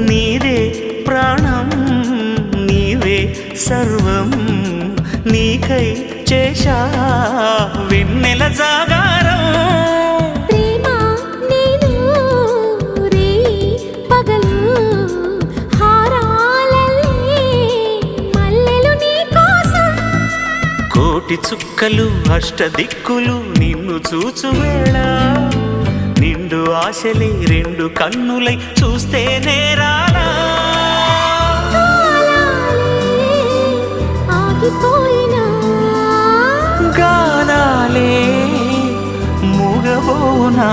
నీదే ప్రాణం నీవే సర్వం నీకై చేశా వెన్నెల జాగారం ప్రేమ నేను రే పగలు హారాలల్లే మల్లెలు నీ కోసం కోటి చుక్కలు అష్టదిక్కులు నిన్ను చూచువేళ నిండు ఆశలే రెండు కన్నులై చూస్తే నేరాలా ఆగిపోయినా గానాలే మూగబోనా